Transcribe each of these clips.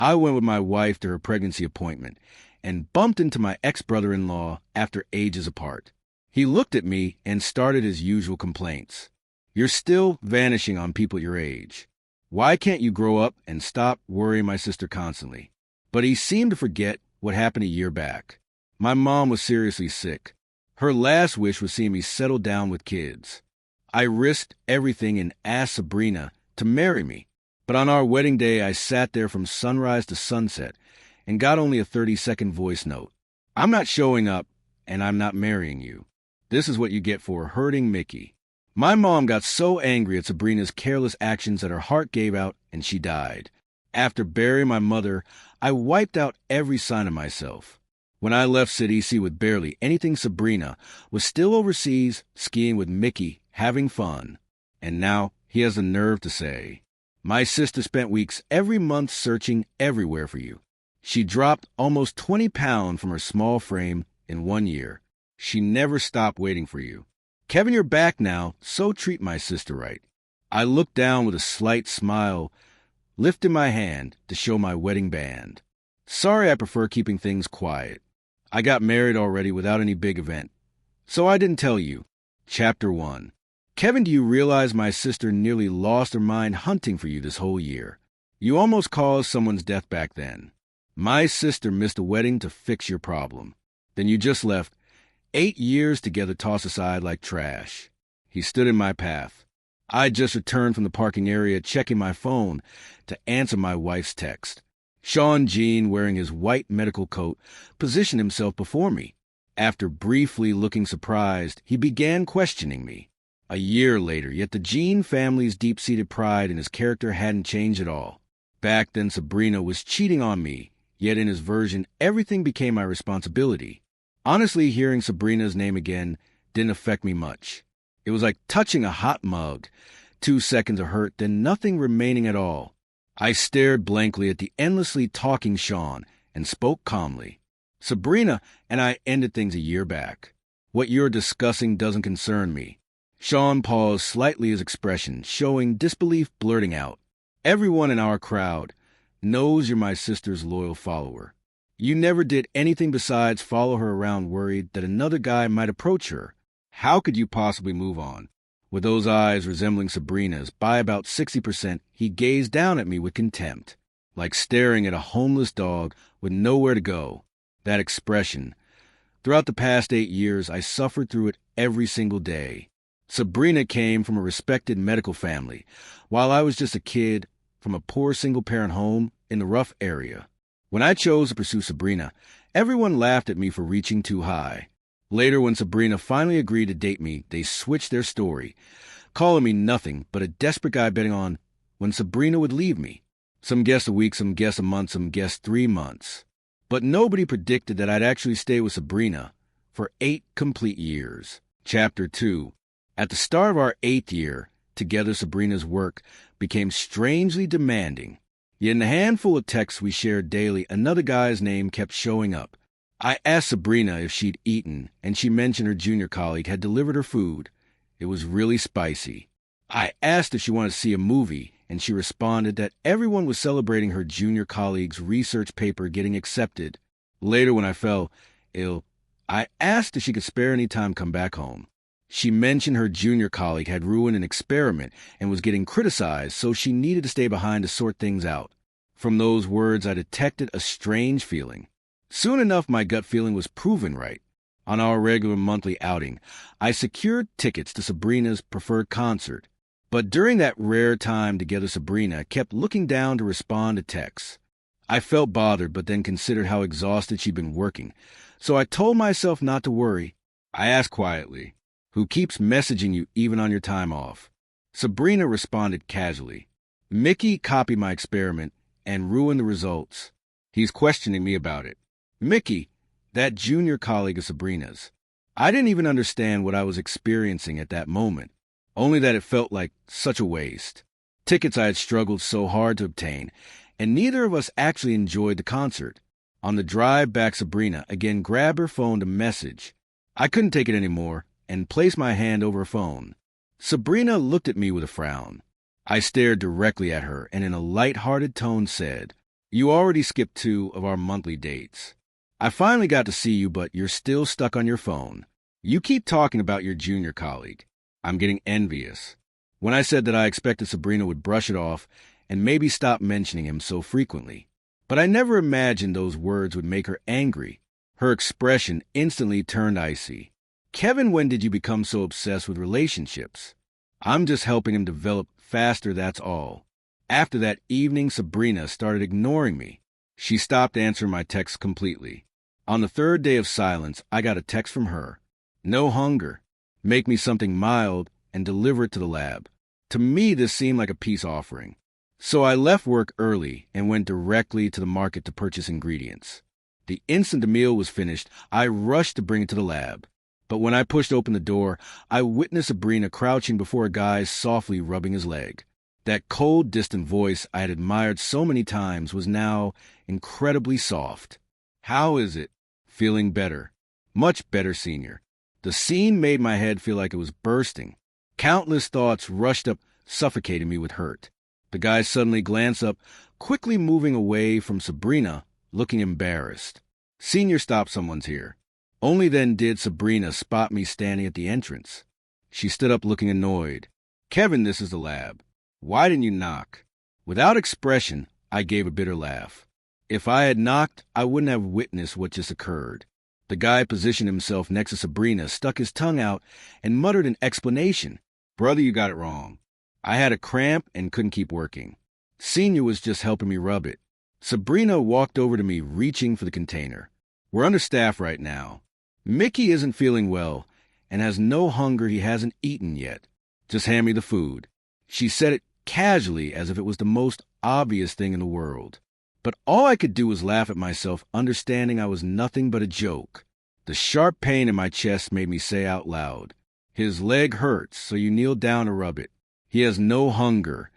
I went with my wife to her pregnancy appointment and bumped into my ex-brother-in-law after ages apart. He looked at me and started his usual complaints. "You're still vanishing on people your age. Why can't you grow up and stop worrying my sister constantly?" But he seemed to forget what happened a year back. My mom was seriously sick. Her last wish was seeing me settle down with kids. I risked everything and asked Sabrina to marry me. But on our wedding day, I sat there from sunrise to sunset and got only a 30-second voice note. "I'm not showing up, and I'm not marrying you. This is what you get for hurting Mickey." My mom got so angry at Sabrina's careless actions that her heart gave out and she died. After burying my mother, I wiped out every sign of myself. When I left City C with barely anything, Sabrina was still overseas skiing with Mickey, having fun. And now he has the nerve to say, "My sister spent weeks every month searching everywhere for you. She dropped almost 20 pounds from her small frame in 1 year. She never stopped waiting for you. Kevin, you're back now, so treat my sister right." I looked down with a slight smile, lifting my hand to show my wedding band. Sorry, I prefer keeping things quiet. I got married already without any big event, so I didn't tell you. Chapter 1. Kevin, do you realize my sister nearly lost her mind hunting for you this whole year? You almost caused someone's death back then. My sister missed a wedding to fix your problem. Then you just left. 8 years together tossed aside like trash. He stood in my path. I just returned from the parking area checking my phone to answer my wife's text. Sean Jean, wearing his white medical coat, positioned himself before me. After briefly looking surprised, he began questioning me. A year later, yet the Jean family's deep-seated pride in his character hadn't changed at all. Back then, Sabrina was cheating on me, yet in his version, everything became my responsibility. Honestly, hearing Sabrina's name again didn't affect me much. It was like touching a hot mug. 2 seconds of hurt, then nothing remaining at all. I stared blankly at the endlessly talking Sean and spoke calmly. "Sabrina and I ended things a year back. What you're discussing doesn't concern me." Sean paused slightly, his expression showing disbelief, blurting out, "Everyone in our crowd knows you're my sister's loyal follower. You never did anything besides follow her around worried that another guy might approach her. How could you possibly move on?" With those eyes resembling Sabrina's by about 60%, he gazed down at me with contempt, like staring at a homeless dog with nowhere to go. That expression. Throughout the past 8 years, I suffered through it every single day. Sabrina came from a respected medical family, while I was just a kid from a poor single-parent home in the rough area. When I chose to pursue Sabrina, everyone laughed at me for reaching too high. Later, when Sabrina finally agreed to date me, they switched their story, calling me nothing but a desperate guy betting on when Sabrina would leave me. Some guessed a week, some guessed a month, some guessed 3 months. But nobody predicted that I'd actually stay with Sabrina for 8 complete years. Chapter 2. At the start of our 8th year, together Sabrina's work became strangely demanding. Yet in the handful of texts we shared daily, another guy's name kept showing up. I asked Sabrina if she'd eaten, and she mentioned her junior colleague had delivered her food. It was really spicy. I asked if she wanted to see a movie, and she responded that everyone was celebrating her junior colleague's research paper getting accepted. Later, when I fell ill, I asked if she could spare any time to come back home. She mentioned her junior colleague had ruined an experiment and was getting criticized, so she needed to stay behind to sort things out. From those words, I detected a strange feeling. Soon enough, my gut feeling was proven right. On our regular monthly outing, I secured tickets to Sabrina's preferred concert. But during that rare time together, Sabrina kept looking down to respond to texts. I felt bothered, but then considered how exhausted she'd been working, so I told myself not to worry. I asked quietly, "Who keeps messaging you even on your time off?" Sabrina responded casually, "Mickey copied my experiment and ruined the results. He's questioning me about it." Mickey, that junior colleague of Sabrina's. I didn't even understand what I was experiencing at that moment, only that it felt like such a waste. Tickets I had struggled so hard to obtain, and neither of us actually enjoyed the concert. On the drive back, Sabrina again grabbed her phone to message. I couldn't take it anymore and placed my hand over her phone. Sabrina looked at me with a frown. I stared directly at her and in a light-hearted tone said, You already skipped 2 of our monthly dates. I finally got to see you, but you're still stuck on your phone. You keep talking about your junior colleague. I'm getting envious. When I said that I expected Sabrina would brush it off and maybe stop mentioning him so frequently. But I never imagined those words would make her angry. Her expression instantly turned icy. Kevin, when did you become so obsessed with relationships? I'm just helping him develop faster, that's all. After that evening, Sabrina started ignoring me. She stopped answering my texts completely. On the 3rd day of silence, I got a text from her. No hunger. Make me something mild and deliver it to the lab. To me, this seemed like a peace offering. So I left work early and went directly to the market to purchase ingredients. The instant the meal was finished, I rushed to bring it to the lab. But when I pushed open the door, I witnessed Sabrina crouching before a guy softly rubbing his leg. That cold, distant voice I had admired so many times was now incredibly soft. How is it? Feeling better. Much better, Senior. The scene made my head feel like it was bursting. Countless thoughts rushed up, suffocating me with hurt. The guy suddenly glanced up, quickly moving away from Sabrina, looking embarrassed. Senior, stop, someone's here. Only then did Sabrina spot me standing at the entrance. She stood up looking annoyed. Kevin, this is the lab. Why didn't you knock? Without expression, I gave a bitter laugh. If I had knocked, I wouldn't have witnessed what just occurred. The guy positioned himself next to Sabrina, stuck his tongue out, and muttered an explanation. Brother, you got it wrong. I had a cramp and couldn't keep working. Senior was just helping me rub it. Sabrina walked over to me, reaching for the container. We're understaffed right now. Mickey isn't feeling well and has no hunger. He hasn't eaten yet. Just hand me the food. She said it casually as if it was the most obvious thing in the world. But all I could do was laugh at myself, understanding I was nothing but a joke. The sharp pain in my chest made me say out loud, his leg hurts, so you kneel down to rub it. He has no hunger,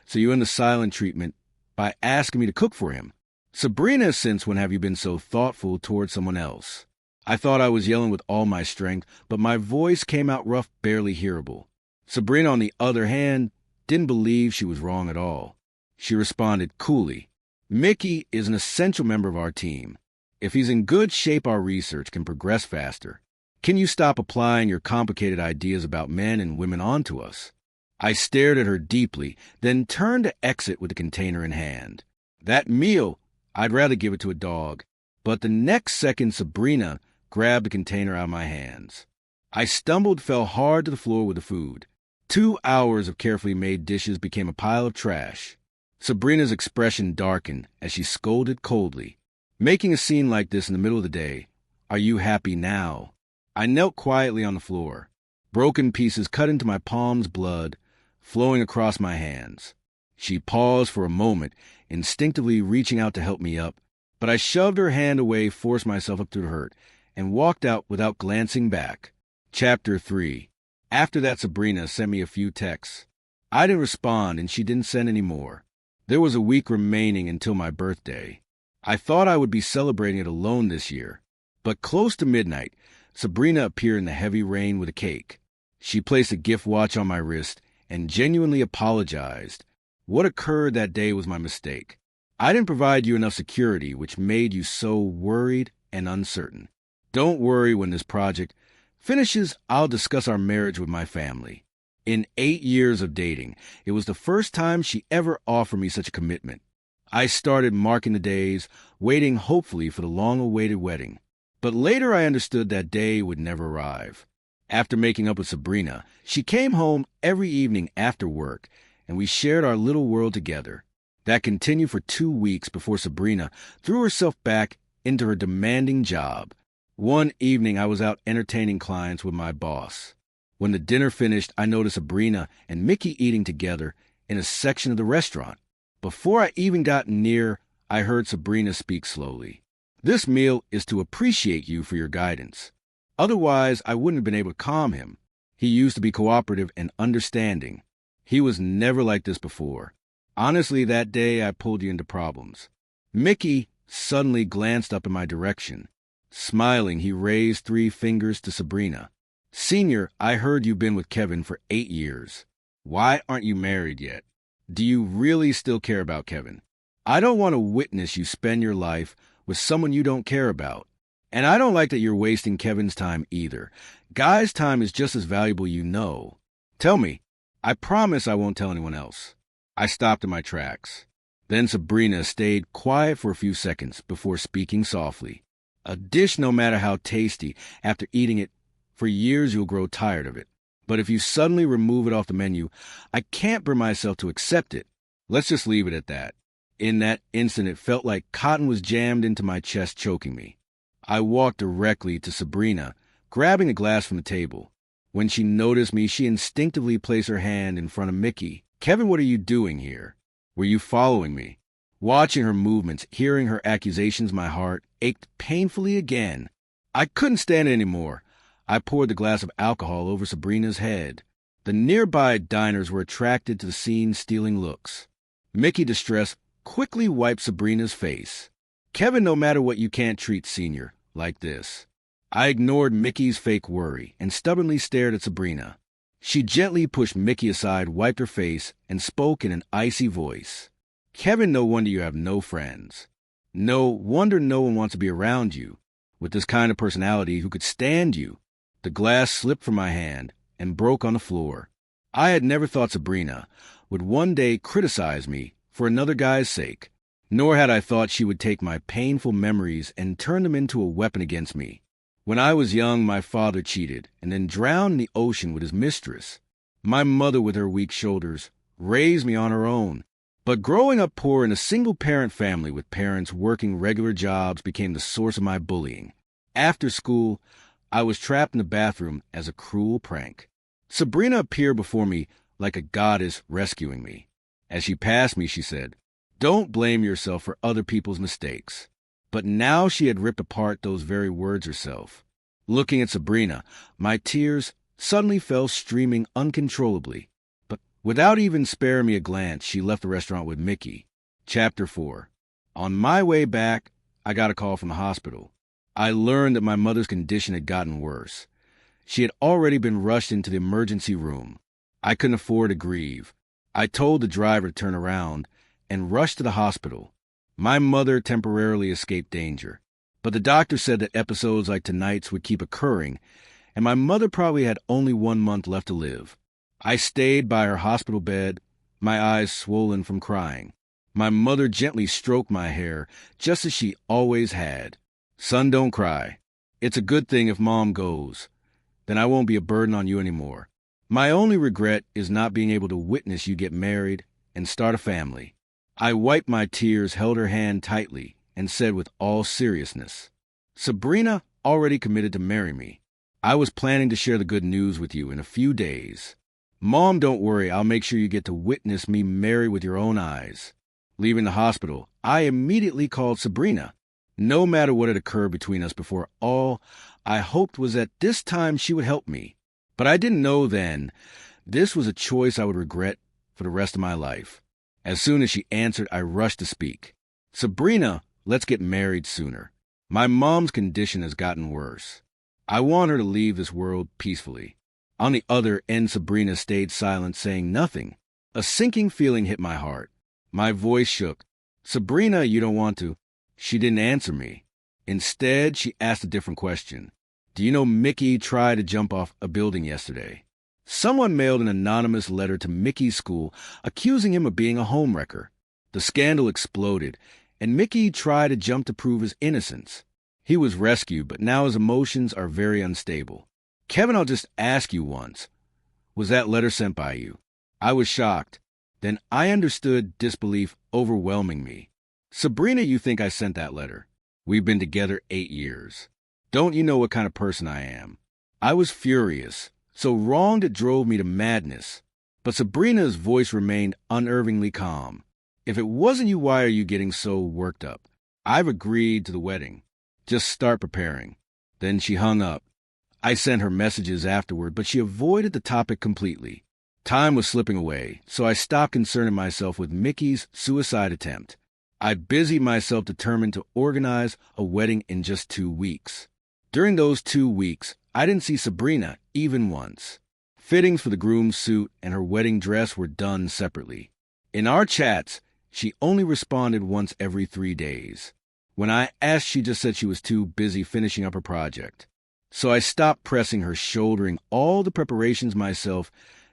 so you end the silent treatment by asking me to cook for him. Sabrina, since when have you been so thoughtful towards someone else? I thought I was yelling with all my strength, but my voice came out rough, barely hearable. Sabrina, on the other hand, didn't believe she was wrong at all. She responded coolly, Mickey is an essential member of our team. If he's in good shape, our research can progress faster. Can you stop applying your complicated ideas about men and women onto us? I stared at her deeply, then turned to exit with the container in hand. That meal, I'd rather give it to a dog. But the next second, Sabrina grabbed the container out of my hands. I stumbled, fell hard to the floor with the food. 2 hours of carefully made dishes became a pile of trash. Sabrina's expression darkened as she scolded coldly. Making a scene like this in the middle of the day, are you happy now? I knelt quietly on the floor. Broken pieces cut into my palms, blood flowing across my hands. She paused for a moment, instinctively reaching out to help me up, but I shoved her hand away, forced myself up to her, and walked out without glancing back. Chapter 3. After that, Sabrina sent me a few texts. I didn't respond, and she didn't send any more. There was a week remaining until my birthday. I thought I would be celebrating it alone this year. But close to midnight, Sabrina appeared in the heavy rain with a cake. She placed a gift watch on my wrist and genuinely apologized. What occurred that day was my mistake. I didn't provide you enough security, which made you so worried and uncertain. Don't worry, when this project finishes, I'll discuss our marriage with my family. In 8 years of dating, it was the first time she ever offered me such a commitment. I started marking the days, waiting hopefully for the long-awaited wedding. But later I understood that day would never arrive. After making up with Sabrina, she came home every evening after work, and we shared our little world together. That continued for 2 weeks before Sabrina threw herself back into her demanding job. One evening, I was out entertaining clients with my boss. When the dinner finished, I noticed Sabrina and Mickey eating together in a section of the restaurant. Before I even got near, I heard Sabrina speak slowly. This meal is to appreciate you for your guidance. Otherwise, I wouldn't have been able to calm him. He used to be cooperative and understanding. He was never like this before. Honestly, that day I pulled you into problems. Mickey suddenly glanced up in my direction. Smiling, he raised 3 fingers to Sabrina. Senior, I heard you've been with Kevin for 8 years. Why aren't you married yet? Do you really still care about Kevin? I don't want to witness you spend your life with someone you don't care about. And I don't like that you're wasting Kevin's time either. Guy's time is just as valuable, you know. Tell me. I promise I won't tell anyone else. I stopped in my tracks. Then Sabrina stayed quiet for a few seconds before speaking softly. A dish, no matter how tasty, after eating it for years you'll grow tired of it. But if you suddenly remove it off the menu, I can't bring myself to accept it. Let's just leave it at that. In that instant, it felt like cotton was jammed into my chest, choking me. I walked directly to Sabrina, grabbing a glass from the table. When she noticed me, she instinctively placed her hand in front of Mickey. Kevin, what are you doing here? Were you following me? Watching her movements, hearing her accusations, my heart ached painfully again. I couldn't stand it anymore. I poured the glass of alcohol over Sabrina's head. The nearby diners were attracted to the scene, stealing looks. Mickey, distressed, quickly wiped Sabrina's face. Kevin, no matter what, you can't treat Senior like this. I ignored Mickey's fake worry and stubbornly stared at Sabrina. She gently pushed Mickey aside, wiped her face, and spoke in an icy voice. Kevin, no wonder you have no friends. No wonder no one wants to be around you, with this kind of personality who could stand you. The glass slipped from my hand and broke on the floor. I had never thought Sabrina would one day criticize me for another guy's sake, nor had I thought she would take my painful memories and turn them into a weapon against me. When I was young, my father cheated and then drowned in the ocean with his mistress. My mother, with her weak shoulders, raised me on her own. But growing up poor in a single-parent family with parents working regular jobs became the source of my bullying. After school, I was trapped in the bathroom as a cruel prank. Sabrina appeared before me like a goddess rescuing me. As she passed me, she said, "Don't blame yourself for other people's mistakes." But now she had ripped apart those very words herself. Looking at Sabrina, my tears suddenly fell streaming uncontrollably. But without even sparing me a glance, she left the restaurant with Mickey. Chapter 4. On my way back, I got a call from the hospital. I learned that my mother's condition had gotten worse. She had already been rushed into the emergency room. I couldn't afford to grieve. I told the driver to turn around and rush to the hospital. My mother temporarily escaped danger, but the doctor said that episodes like tonight's would keep occurring, and my mother probably had only 1 month left to live. I stayed by her hospital bed, my eyes swollen from crying. My mother gently stroked my hair, just as she always had. "Son, don't cry. It's a good thing if Mom goes. Then I won't be a burden on you anymore. My only regret is not being able to witness you get married and start a family." I wiped my tears, held her hand tightly, and said with all seriousness, "Sabrina already committed to marry me. I was planning to share the good news with you in a few days. Mom, don't worry, I'll make sure you get to witness me married with your own eyes." Leaving the hospital, I immediately called Sabrina. No matter what had occurred between us before, all I hoped was that this time she would help me. But I didn't know then this was a choice I would regret for the rest of my life. As soon as she answered, I rushed to speak. "Sabrina, let's get married sooner. My mom's condition has gotten worse. I want her to leave this world peacefully." On the other end, Sabrina stayed silent, saying nothing. A sinking feeling hit my heart. My voice shook. "Sabrina, you don't want to." She didn't answer me. Instead, she asked a different question. "Do you know Mickey tried to jump off a building yesterday?" Someone mailed an anonymous letter to Mickey's school accusing him of being a homewrecker. The scandal exploded, and Mickey tried to jump to prove his innocence. He was rescued, but now his emotions are very unstable. "Kevin, I'll just ask you once. Was that letter sent by you?" I was shocked. Then I understood disbelief overwhelming me. "Sabrina, you think I sent that letter? We've been together 8 years. Don't you know what kind of person I am?" I was furious. So wronged it drove me to madness. But Sabrina's voice remained unervingly calm. "If it wasn't you, why are you getting so worked up? I've agreed to the wedding. Just start preparing." Then she hung up. I sent her messages afterward, but she avoided the topic completely. Time was slipping away, so I stopped concerning myself with Mickey's suicide attempt. I busied myself determined to organize a wedding in just 2 weeks. During those 2 weeks, I didn't see Sabrina even once. Fittings for the groom's suit and her wedding dress were done separately. In our chats, She only responded once every 3 days. When I asked, she just said she was too busy finishing up her project. So I stopped pressing her, shouldering all the preparations myself,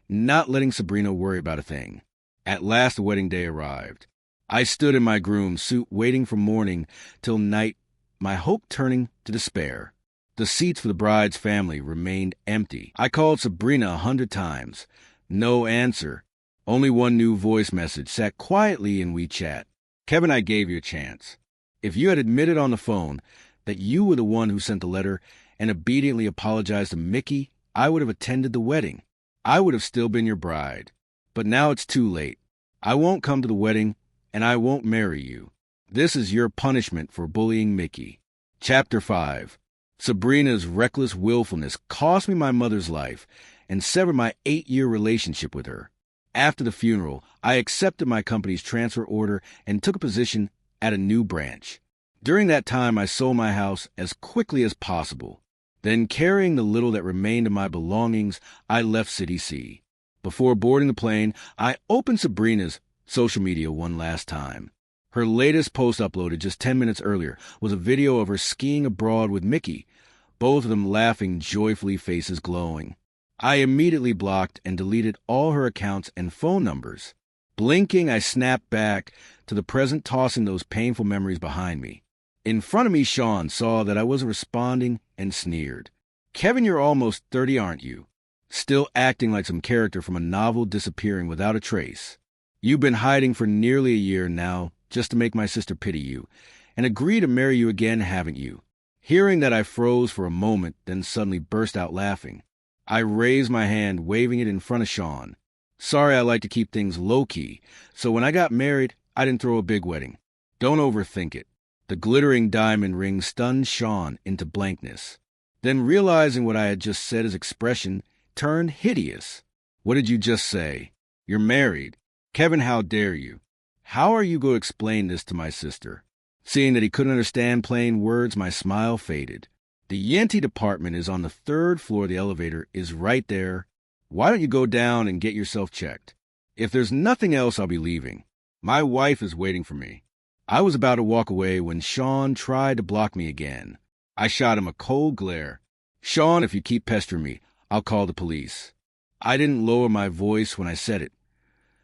not letting Sabrina worry about a thing. At last the wedding day arrived. I stood in my groom's suit waiting from morning till night, my hope turning to despair. The seats for the bride's family remained empty. I called Sabrina 100 times. No answer. Only one new voice message sat quietly in WeChat. Kevin, I gave you a chance. If you had admitted on the phone that you were the one who sent the letter and obediently apologized to Mickey, I would have attended the wedding. I would have still been your bride. But now it's too late. I won't come to the wedding, and I won't marry you. This is your punishment for bullying Mickey. Chapter 5. Sabrina's reckless willfulness cost me my mother's life and severed my 8-year relationship with her. After the funeral, I accepted my company's transfer order and took a position at a new branch. During that time, I sold my house as quickly as possible. Then, carrying the little that remained of my belongings, I left City C. Before boarding the plane, I opened Sabrina's social media one last time. Her latest post, uploaded just 10 minutes earlier, was a video of her skiing abroad with Mickey, both of them laughing joyfully, faces glowing. I immediately blocked and deleted all her accounts and phone numbers. Blinking, I snapped back to the present, tossing those painful memories behind me. In front of me, Sean saw that I wasn't responding and sneered. Kevin, you're almost 30, aren't you? Still acting like some character from a novel, disappearing without a trace. You've been hiding for nearly a year now, just to make my sister pity you, and agree to marry you again, haven't you? Hearing that, I froze for a moment, then suddenly burst out laughing. I raised my hand, waving it in front of Sean. Sorry, I like to keep things low-key, so when I got married, I didn't throw a big wedding. Don't overthink it. The glittering diamond ring stunned Sean into blankness. Then, realizing what I had just said, his expression turned hideous. What did you just say? You're married. Kevin, how dare you? How are you going to explain this to my sister? Seeing that he couldn't understand plain words, my smile faded. The Yenti department is on the 3rd floor. The elevator is right there. Why don't you go down and get yourself checked? If there's nothing else, I'll be leaving. My wife is waiting for me. I was about to walk away when Sean tried to block me again. I shot him a cold glare. Sean, if you keep pestering me, I'll call the police. I didn't lower my voice when I said it,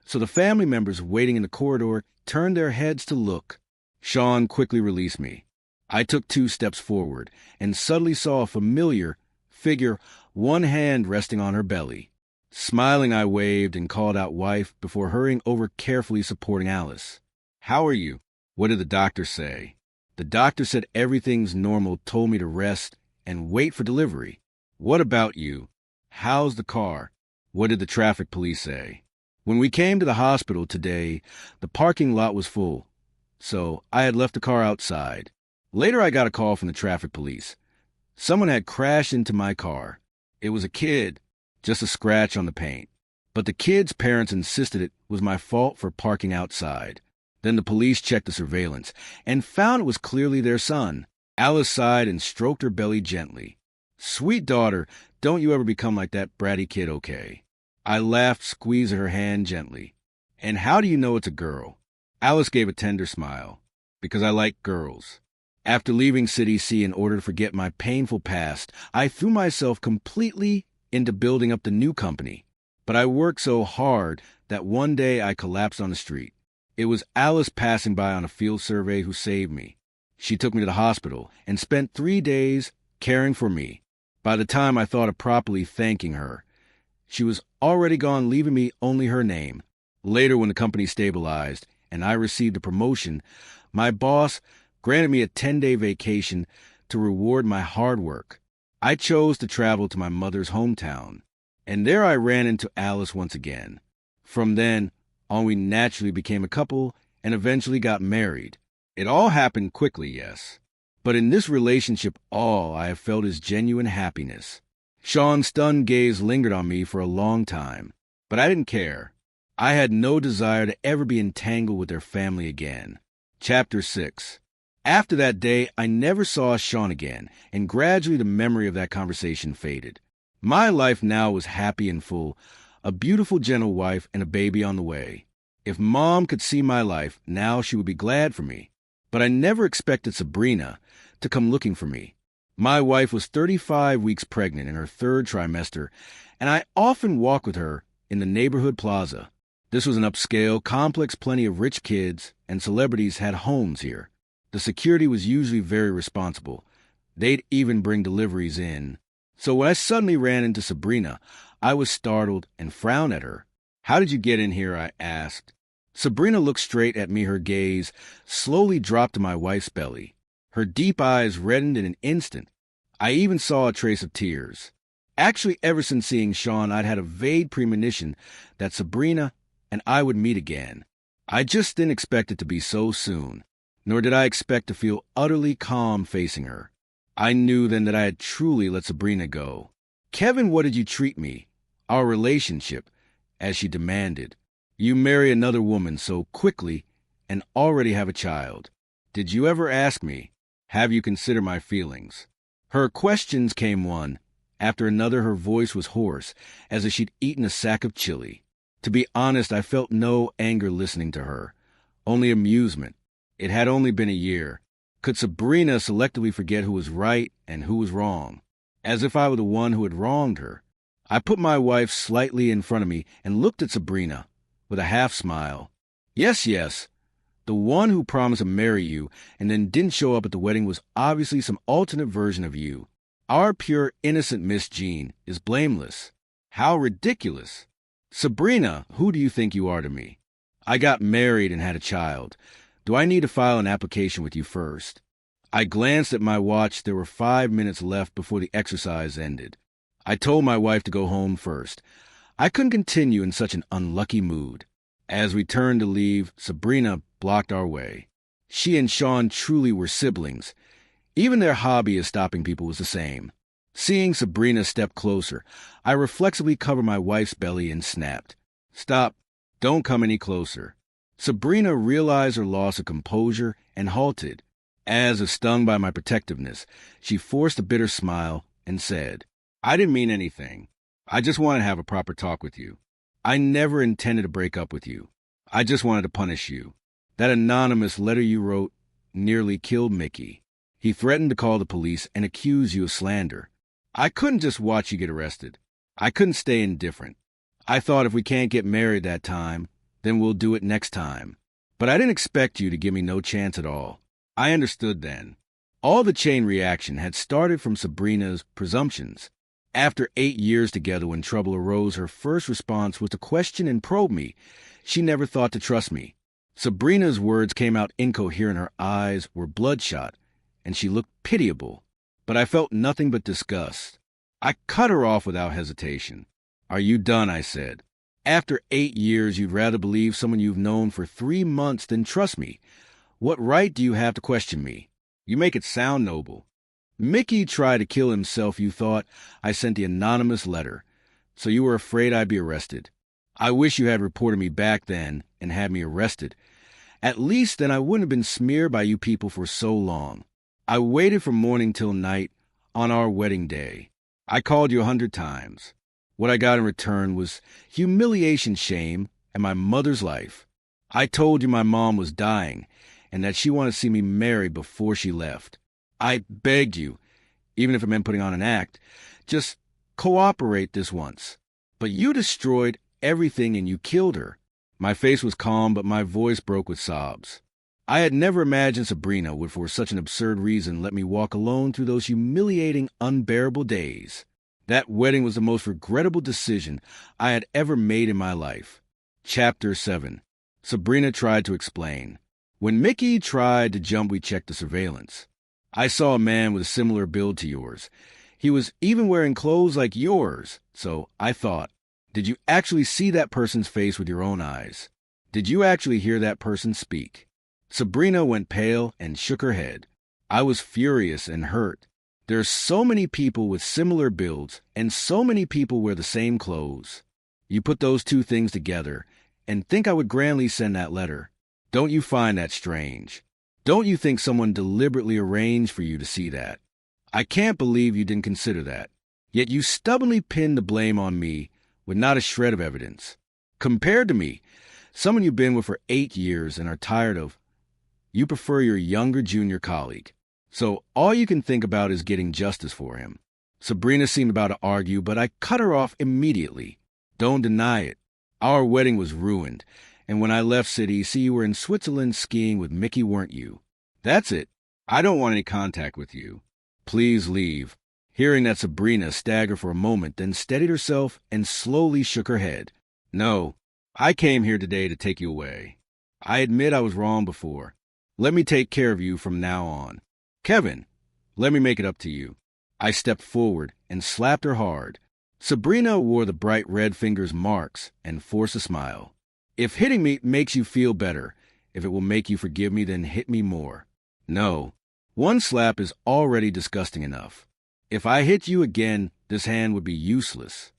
so the family members waiting in the corridor turned their heads to look. Sean quickly released me. I took 2 steps forward and suddenly saw a familiar figure, one hand resting on her belly. Smiling, I waved and called out wife before hurrying over, carefully supporting Alice. How are you? What did the doctor say? The doctor said everything's normal, told me to rest and wait for delivery. What about you? How's the car? What did the traffic police say? When we came to the hospital today, the parking lot was full, so I had left the car outside. Later, I got a call from the traffic police. Someone had crashed into my car. It was a kid, just a scratch on the paint. But the kid's parents insisted it was my fault for parking outside. Then the police checked the surveillance and found it was clearly their son. Alice sighed and stroked her belly gently. Sweet daughter, don't you ever become like that bratty kid, okay? I laughed, squeezing her hand gently. And how do you know it's a girl? Alice gave a tender smile. Because I like girls. After leaving City C in order to forget my painful past, I threw myself completely into building up the new company. But I worked so hard that one day I collapsed on the street. It was Alice passing by on a field survey who saved me. She took me to the hospital and spent 3 days caring for me. By the time I thought of properly thanking her, she was already gone, leaving me only her name. Later, when the company stabilized and I received a promotion, my boss granted me a 10-day vacation to reward my hard work. I chose to travel to my mother's hometown, and there I ran into Alice once again. From then on, we naturally became a couple and eventually got married. It all happened quickly, yes. But in this relationship, all I have felt is genuine happiness. Sean's stunned gaze lingered on me for a long time, but I didn't care. I had no desire to ever be entangled with their family again. Chapter 6. After that day, I never saw Sean again, and gradually the memory of that conversation faded. My life now was happy and full, a beautiful, gentle wife and a baby on the way. If Mom could see my life, now she would be glad for me. But I never expected Sabrina to come looking for me. My wife was 35 weeks pregnant in her third trimester, and I often walked with her in the neighborhood plaza. This was an upscale complex, plenty of rich kids and celebrities had homes here. The security was usually very responsible. They'd even bring deliveries in. So when I suddenly ran into Sabrina, I was startled and frowned at her. "How did you get in here?" I asked. Sabrina looked straight at me. Her gaze slowly dropped to my wife's belly. Her deep eyes reddened in an instant. I even saw a trace of tears. Actually, ever since seeing Sean, I'd had a vague premonition that Sabrina and I would meet again. I just didn't expect it to be so soon, nor did I expect to feel utterly calm facing her. I knew then that I had truly let Sabrina go. "Kevin, what did you treat me? Our relationship," as she demanded. "You marry another woman so quickly and already have a child. Did you ever ask me? Have you considered my feelings?" Her questions came one after another. Her voice was hoarse, as if she'd eaten a sack of chili. To be honest, I felt no anger listening to her, only amusement. It had only been a year. Could Sabrina selectively forget who was right and who was wrong? As if I were the one who had wronged her. I put my wife slightly in front of me and looked at Sabrina with a half smile. Yes, the one who promised to marry you and then didn't show up at the wedding was obviously some alternate version of you. Our pure, innocent Miss Jean is blameless. How ridiculous. Sabrina, who do you think you are to me? I got married and had a child. Do I need to file an application with you first? I glanced at my watch. There were 5 minutes left before the exercise ended. I told my wife to go home first. I couldn't continue in such an unlucky mood. As we turned to leave, Sabrina blocked our way. She and Sean truly were siblings. Even their hobby of stopping people was the same. Seeing Sabrina step closer, I reflexively covered my wife's belly and snapped. "Stop. Don't come any closer." Sabrina realized her loss of composure and halted. As if stung by my protectiveness, she forced a bitter smile and said, "I didn't mean anything. I just wanted to have a proper talk with you. I never intended to break up with you. I just wanted to punish you. That anonymous letter you wrote nearly killed Mickey. He threatened to call the police and accuse you of slander. I couldn't just watch you get arrested. I couldn't stay indifferent. I thought if we can't get married that time, then we'll do it next time. But I didn't expect you to give me no chance at all. I understood then." All the chain reaction had started from Sabrina's presumptions. After 8 years together, when trouble arose, her first response was to question and probe me. She never thought to trust me. Sabrina's words came out incoherent. Her eyes were bloodshot, and she looked pitiable. But I felt nothing but disgust. I cut her off without hesitation. "Are you done?" I said. "After 8 years, you'd rather believe someone you've known for 3 months than trust me. What right do you have to question me? You make it sound noble. Mickey tried to kill himself. You thought I sent the anonymous letter, so you were afraid I'd be arrested. I wish you had reported me back then and had me arrested. At least then I wouldn't have been smeared by you people for so long. I waited from morning till night on our wedding day. I called you 100 times. What I got in return was humiliation, shame, and my mother's life. I told you my mom was dying and that she wanted to see me married before she left. I begged you, even if it meant putting on an act, just cooperate this once. But you destroyed everything and you killed her." My face was calm, but my voice broke with sobs. I had never imagined Sabrina would, for such an absurd reason, let me walk alone through those humiliating, unbearable days. That wedding was the most regrettable decision I had ever made in my life. Chapter 7. Sabrina tried to explain. "When Mickey tried to jump, we checked the surveillance. I saw a man with a similar build to yours. He was even wearing clothes like yours. So I thought, did you actually see that person's face with your own eyes? Did you actually hear that person speak?" Sabrina went pale and shook her head. I was furious and hurt. There are so many people with similar builds, and so many people wear the same clothes. You put those two things together and think I would grandly send that letter. Don't you find that strange? Don't you think someone deliberately arranged for you to see that? I can't believe you didn't consider that. Yet you stubbornly pinned the blame on me with not a shred of evidence. Compared to me, Someone you've been with for 8 years and are tired of. You prefer your younger junior colleague. So all you can think about is getting justice for him. Sabrina seemed about to argue, but I cut her off immediately. Don't deny it. Our wedding was ruined, and when I left city, see you were in Switzerland skiing with Mickey, weren't you? That's it. I don't want any contact with you. Please leave. Hearing that, Sabrina staggered for a moment, then steadied herself and slowly shook her head. No, I came here today to take you away. I admit I was wrong before. Let me take care of you from now on. Kevin, let me make it up to you. I stepped forward and slapped her hard. Sabrina wore the bright red finger's marks and forced a smile. If hitting me makes you feel better, if it will make you forgive me, then hit me more. No, one slap is already disgusting enough. If I hit you again, this hand would be useless.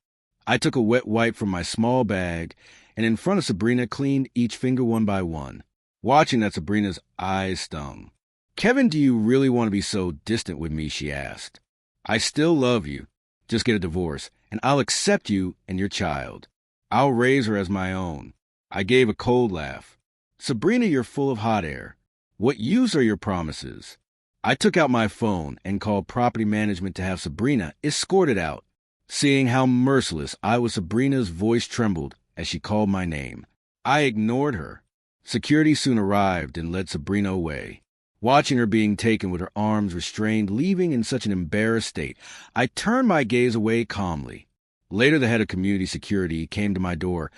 I took a wet wipe from my small bag and in front of Sabrina cleaned each finger one by one. Watching that, Sabrina's eyes stung. Kevin, do you really want to be so distant with me? She asked. I still love you. Just get a divorce, and I'll accept you and your child. I'll raise her as my own. I gave a cold laugh. Sabrina, you're full of hot air. What use are your promises? I took out my phone and called property management to have Sabrina escorted out. Seeing how merciless I was, Sabrina's voice trembled as she called my name. I ignored her. Security soon arrived and led Sabrina away. Watching her being taken with her arms restrained, leaving in such an embarrassed state, I turned my gaze away calmly. Later, the head of community security came to my door,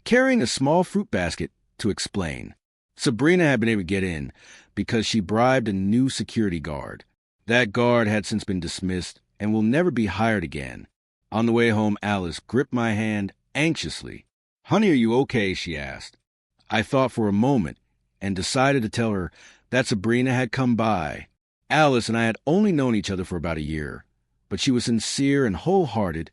carrying a small fruit basket, to explain. Sabrina had been able to get in because she bribed a new security guard. That guard had since been dismissed and will never be hired again. On the way home, Alice gripped my hand anxiously. Honey, are you okay? She asked. I thought for a moment and decided to tell her that Sabrina had come by. Alice and I had only known each other for about a year, but she was sincere and wholehearted.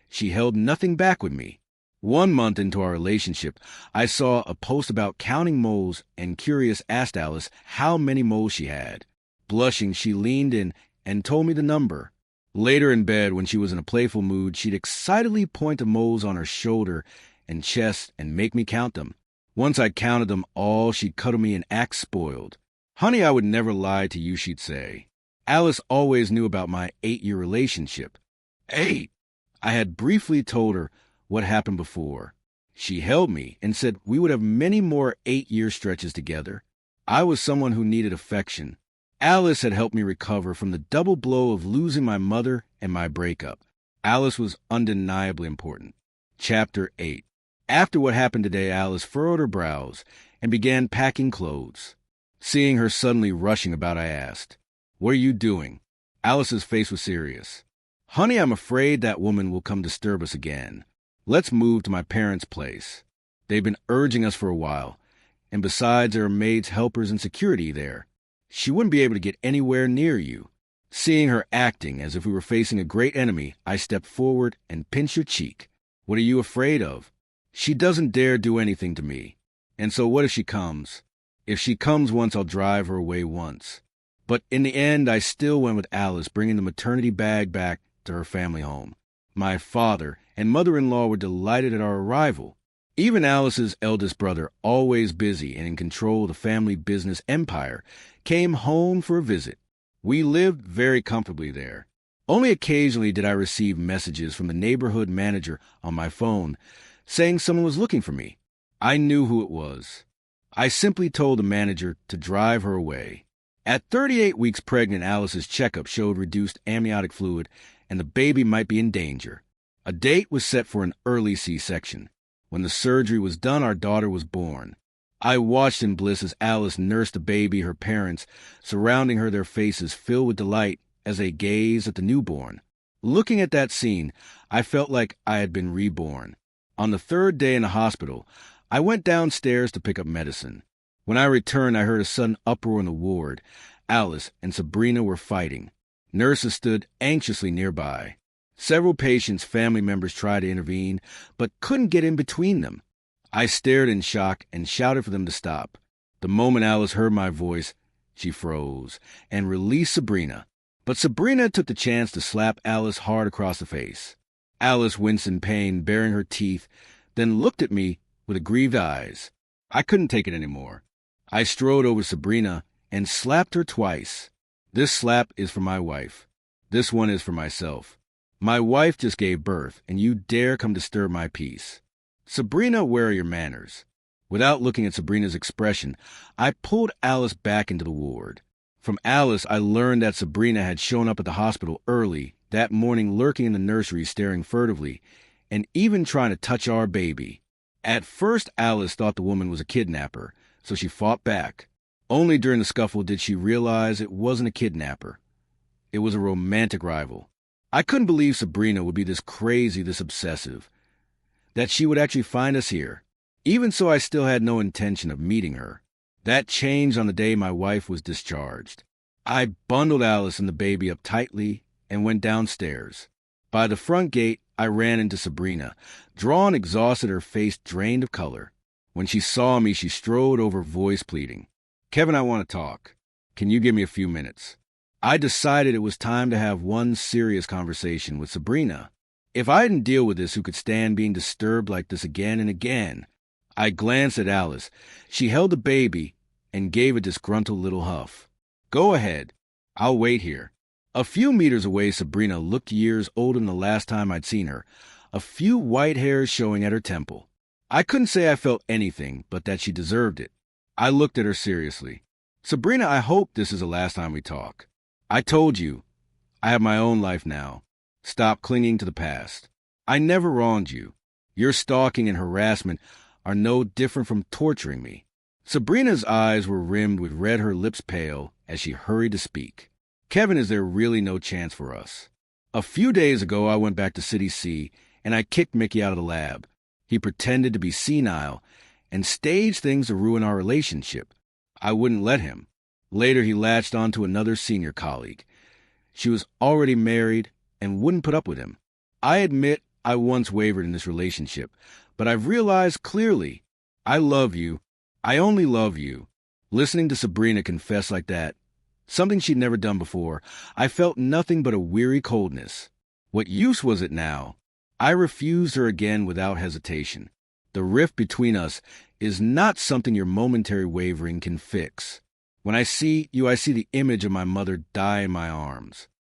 She held nothing back with me. 1 month into our relationship, I saw a post about counting moles and, curious, asked Alice how many moles she had. Blushing, she leaned in and told me the number. Later in bed, when she was in a playful mood, she'd excitedly point to moles on her shoulder and chest and make me count them. Once I counted them all, she'd cuddle me and act spoiled. Honey, I would never lie to you, she'd say. Alice always knew about my 8-year relationship. 8! I had briefly told her what happened before. She held me and said we would have many more 8-year stretches together. I was someone who needed affection. Alice had helped me recover from the double blow of losing my mother and my breakup. Alice was undeniably important. Chapter 8. After what happened today, Alice furrowed her brows and began packing clothes. Seeing her suddenly rushing about, I asked, "What are you doing?" Alice's face was serious. "Honey, I'm afraid that woman will come disturb us again. Let's move to my parents' place. They've been urging us for a while, and besides, there are maids, helpers, and security there. She wouldn't be able to get anywhere near you." Seeing her acting as if we were facing a great enemy, I stepped forward and pinched her cheek. "What are you afraid of? She doesn't dare do anything to me. And so what if she comes? If she comes once, I'll drive her away once." But in the end, I still went with Alice, bringing the maternity bag back to her family home. My father and mother-in-law were delighted at our arrival. Even Alice's eldest brother, always busy and in control of the family business empire, came home for a visit. We lived very comfortably there. Only occasionally did I receive messages from the neighborhood manager on my phone saying someone was looking for me. I knew who it was. I simply told the manager to drive her away. At 38 weeks pregnant, Alice's checkup showed reduced amniotic fluid and the baby might be in danger. A date was set for an early C-section. When the surgery was done, our daughter was born. I watched in bliss as Alice nursed the baby, her parents surrounding her, their faces filled with delight as they gazed at the newborn. Looking at that scene, I felt like I had been reborn. On the 3rd day in the hospital, I went downstairs to pick up medicine. When I returned, I heard a sudden uproar in the ward. Alice and Sabrina were fighting. Nurses stood anxiously nearby. Several patients' family members tried to intervene, but couldn't get in between them. I stared in shock and shouted for them to stop. The moment Alice heard my voice, she froze and released Sabrina. But Sabrina took the chance to slap Alice hard across the face. Alice winced in pain, baring her teeth, then looked at me with aggrieved eyes. I couldn't take it anymore. I strode over Sabrina and slapped her twice. This slap is for my wife. This one is for myself. My wife just gave birth, and you dare come disturb my peace. Sabrina, where are your manners? Without looking at Sabrina's expression, I pulled Alice back into the ward. From Alice, I learned that Sabrina had shown up at the hospital early, that morning lurking in the nursery staring furtively, and even trying to touch our baby. At first, Alice thought the woman was a kidnapper, so she fought back. Only during the scuffle did she realize it wasn't a kidnapper. It was a romantic rival. I couldn't believe Sabrina would be this crazy, this obsessive, that she would actually find us here. Even so, I still had no intention of meeting her. That changed on the day my wife was discharged. I bundled Alice and the baby up tightly and went downstairs. By the front gate, I ran into Sabrina. Drawn, exhausted, her face drained of color. When she saw me, she strode over, voice pleading. "Kevin, I want to talk. Can you give me a few minutes?" I decided it was time to have one serious conversation with Sabrina. If I didn't deal with this, who could stand being disturbed like this again and again? I glanced at Alice. She held the baby and gave a disgruntled little huff. "Go ahead. I'll wait here." A few meters away, Sabrina looked years older than the last time I'd seen her, a few white hairs showing at her temple. I couldn't say I felt anything, but that she deserved it. I looked at her seriously. "Sabrina, I hope this is the last time we talk. I told you, I have my own life now. Stop clinging to the past. I never wronged you. Your stalking and harassment are no different from torturing me." Sabrina's eyes were rimmed with red, her lips pale, as she hurried to speak. "Kevin, is there really no chance for us? A few days ago, I went back to City C, and I kicked Mickey out of the lab. He pretended to be senile and staged things to ruin our relationship. I wouldn't let him. Later, he latched on to another senior colleague. She was already married and wouldn't put up with him. I admit I once wavered in this relationship, but I've realized clearly, I love you. I only love you." Listening to Sabrina confess like that, something she'd never done before, I felt nothing but a weary coldness. What use was it now? I refused her again without hesitation. The rift between us is not something your momentary wavering can fix. When I see you, I see the image of my mother die in my arms.